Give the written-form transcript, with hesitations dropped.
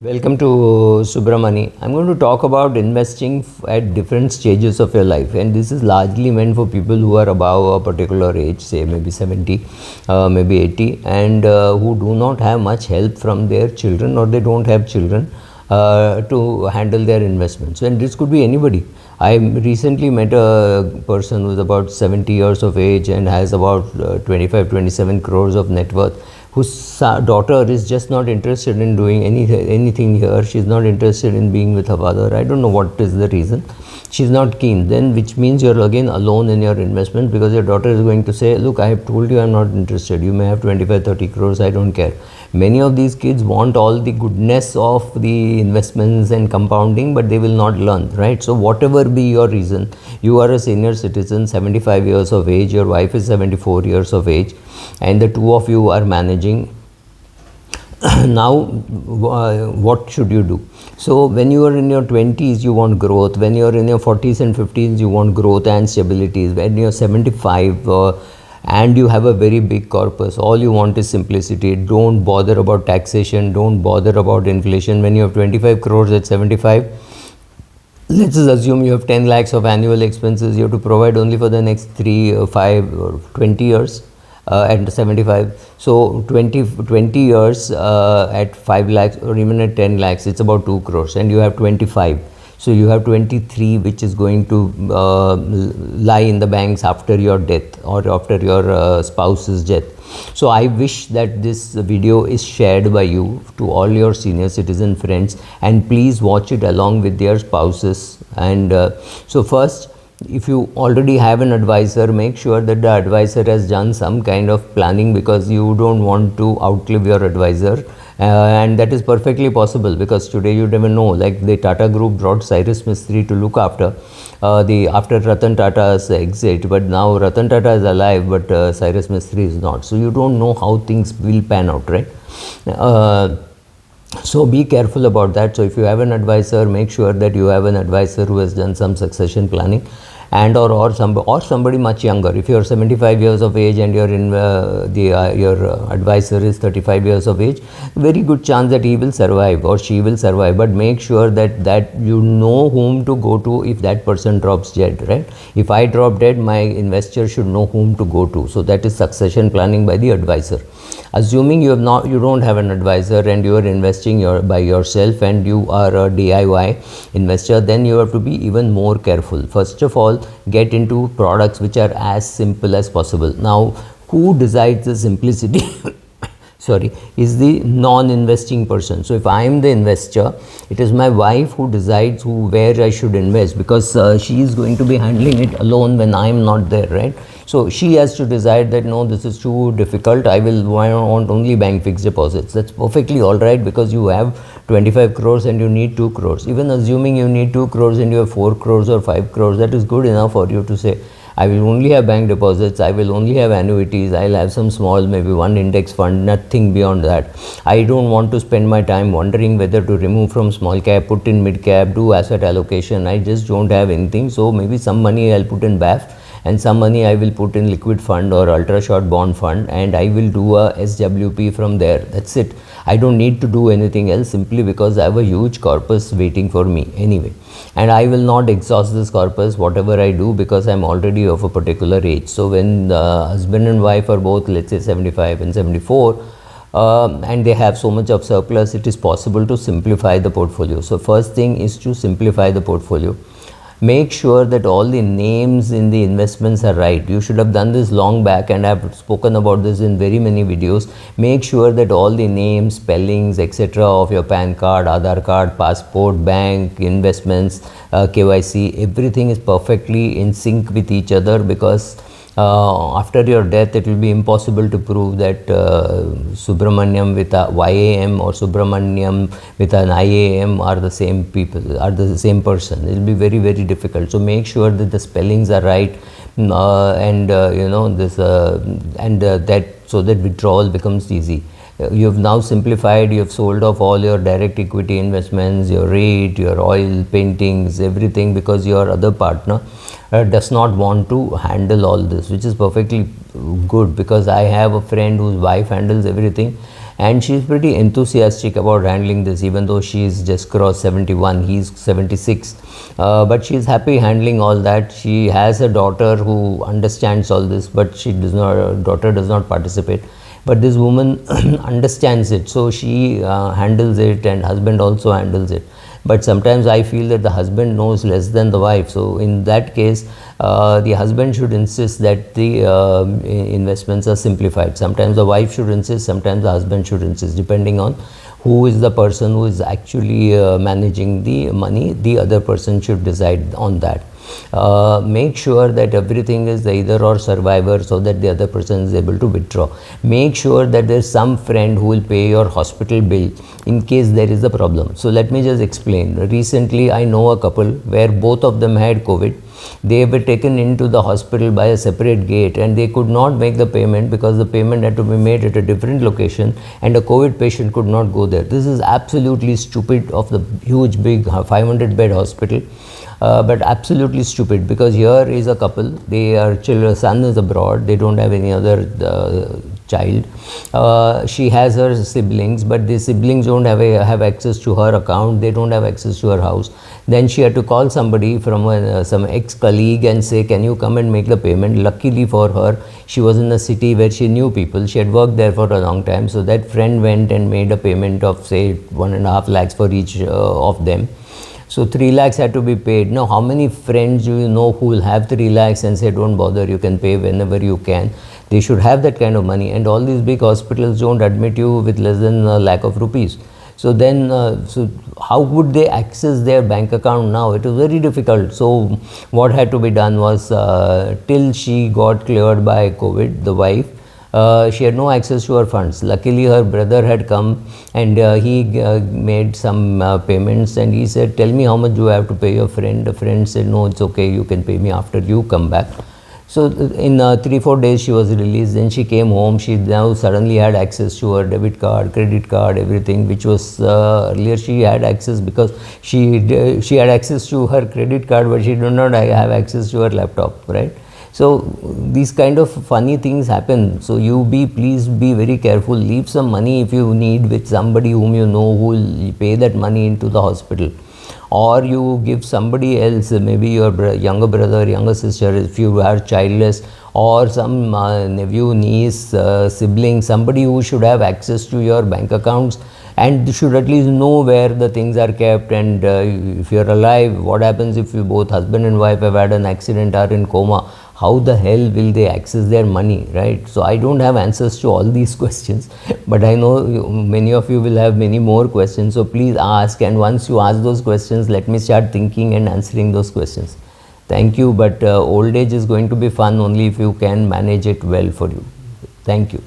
Welcome to Subramani. I'm going to talk about investing at different stages of your life, and this is largely meant for people who are above a particular age, say maybe 70, maybe 80, and who do not have much help from their children, or they don't have children to handle their investments. And this could be anybody. I recently met a person who's about 70 years of age and has about 27 crores of net worth, whose daughter is just not interested in doing anything here. She's not interested in being with her father. I don't know what is the reason. She's not keen. Then, which means you're again alone in your investment, because your daughter is going to say, look, I have told you I'm not interested. You may have 25-30 crores. I don't care. Many of these kids want all the goodness of the investments and compounding, but they will not learn, right? So whatever be your reason, you are a senior citizen, 75 years of age, your wife is 74 years of age, and the two of you are managing. Now what should you do? So when you are in your 20s, you want growth. When you are in your 40s and 50s, you want growth and stability. When you are 75 and you have a very big corpus, all you want is simplicity. Don't bother about taxation, don't bother about inflation. When you have 25 crores at 75, let's just assume you have 10 lakhs of annual expenses. You have to provide only for the next 3, 5 or 20 years at 75. So 20 years at 5 lakhs or even at 10 lakhs, it's about 2 crores, and you have 25. So you have 23, which is going to lie in the banks after your death or after your spouse's death. So I wish that this video is shared by you to all your senior citizen friends, and please watch it along with their spouses. And so first, if you already have an advisor, make sure that the advisor has done some kind of planning, because you don't want to outlive your advisor. And that is perfectly possible, because today you never know, like the Tata Group brought Cyrus Mistry to look after after Ratan Tata's exit, but now Ratan Tata is alive, but Cyrus Mistry is not. So you don't know how things will pan out, right? So be careful about that. So if you have an advisor, make sure that you have an advisor who has done some succession planning, and or somebody much younger. If you are 75 years of age and you're in your advisor is 35 years of age, very good chance that he will survive or she will survive. But make sure that you know whom to go to if that person drops dead, right? If I drop dead, my investor should know whom to go to. So that is succession planning by the advisor. Assuming you don't have an advisor and you are investing by yourself and you are a DIY investor, then you have to be even more careful. First of all, get into products which are as simple as possible. Now, who decides the simplicity? Sorry, is the non-investing person. So if I am the investor, it is my wife who decides where I should invest, because she is going to be handling it alone when I am not there, right? So she has to decide that no, this is too difficult. I want only bank fixed deposits. That's perfectly all right, because you have 25 crores and you need 2 crores. Even assuming you need 2 crores and you have 4 crores or 5 crores, that is good enough for you to say, I will only have bank deposits, I will only have annuities, I'll have some small, maybe one index fund, nothing beyond that. I don't want to spend my time wondering whether to remove from small cap, put in mid cap, do asset allocation. I just don't have anything. So maybe some money I'll put in BAF, and some money I will put in liquid fund or ultra short bond fund, and I will do a SWP from there. That's it. I don't need to do anything else, simply because I have a huge corpus waiting for me anyway. And I will not exhaust this corpus whatever I do, because I'm already of a particular age. So when the husband and wife are both, let's say 75 and 74, and they have so much of surplus, it is possible to simplify the portfolio. So first thing is to simplify the portfolio. Make sure that all the names in the investments are right. You should have done this long back, and I've spoken about this in very many videos. Make sure that all the names, spellings, etc. of your PAN card, Aadhaar card, passport, bank, investments, KYC, everything is perfectly in sync with each other, because after your death, it will be impossible to prove that Subramaniam with a YAM or Subramaniam with an IAM are the same people, are the same person. It will be very, very difficult. So make sure that the spellings are right, and that so that withdrawal becomes easy. You have now simplified, you have sold off all your direct equity investments, your REIT, your oil paintings, everything, because your other partner does not want to handle all this, which is perfectly good, because I have a friend whose wife handles everything, and she's pretty enthusiastic about handling this, even though she's just crossed 71, he's 76. But she's happy handling all that. She has a daughter who understands all this, but daughter does not participate. But this woman understands it, so she handles it, and husband also handles it. But sometimes I feel that the husband knows less than the wife. So in that case, the husband should insist that the investments are simplified. Sometimes the wife should insist, sometimes the husband should insist, depending on who is the person who is actually managing the money. The other person should decide on that. Make sure that everything is either or survivor, so that the other person is able to withdraw. Make sure that there is some friend who will pay your hospital bill in case there is a problem. So let me just explain. Recently I know a couple where both of them had COVID. They were taken into the hospital by a separate gate, and they could not make the payment because the payment had to be made at a different location, and a COVID patient could not go there. This is absolutely stupid of the huge big 500 bed hospital. But absolutely stupid, because here is a couple, their son is abroad, they don't have any other child. She has her siblings, but the siblings don't have access to her account, they don't have access to her house. Then she had to call somebody from some ex-colleague and say, can you come and make the payment? Luckily for her, she was in a city where she knew people, she had worked there for a long time, so that friend went and made a payment of say 1.5 lakhs for each of them. So 3 lakhs had to be paid. Now, how many friends do you know who will have 3 lakhs and say, don't bother, you can pay whenever you can? They should have that kind of money, and all these big hospitals don't admit you with less than a lakh of rupees. So then, so how would they access their bank account now? It was very difficult. So what had to be done was, till she got cleared by COVID, the wife, she had no access to her funds. Luckily her brother had come, and he made some payments, and he said, tell me how much do I have to pay your friend. The friend said, no, it's okay, you can pay me after you come back. So in 3-4 days she was released. Then she came home. She now suddenly had access to her debit card, credit card, everything, which was earlier she had access because she had access to her credit card, but she did not have access to her laptop, right? So these kind of funny things happen. So you please be very careful. Leave some money if you need with somebody whom you know who will pay that money into the hospital. Or you give somebody else, maybe your younger brother, younger sister, if you are childless, or some nephew, niece, sibling, somebody who should have access to your bank accounts and should at least know where the things are kept. And if you're alive, what happens if you both, husband and wife, have had an accident, are in coma? How the hell will they access their money, right? So I don't have answers to all these questions, but I know many of you will have many more questions. So please ask, and once you ask those questions, let me start thinking and answering those questions. Thank you, but old age is going to be fun only if you can manage it well for you. Thank you.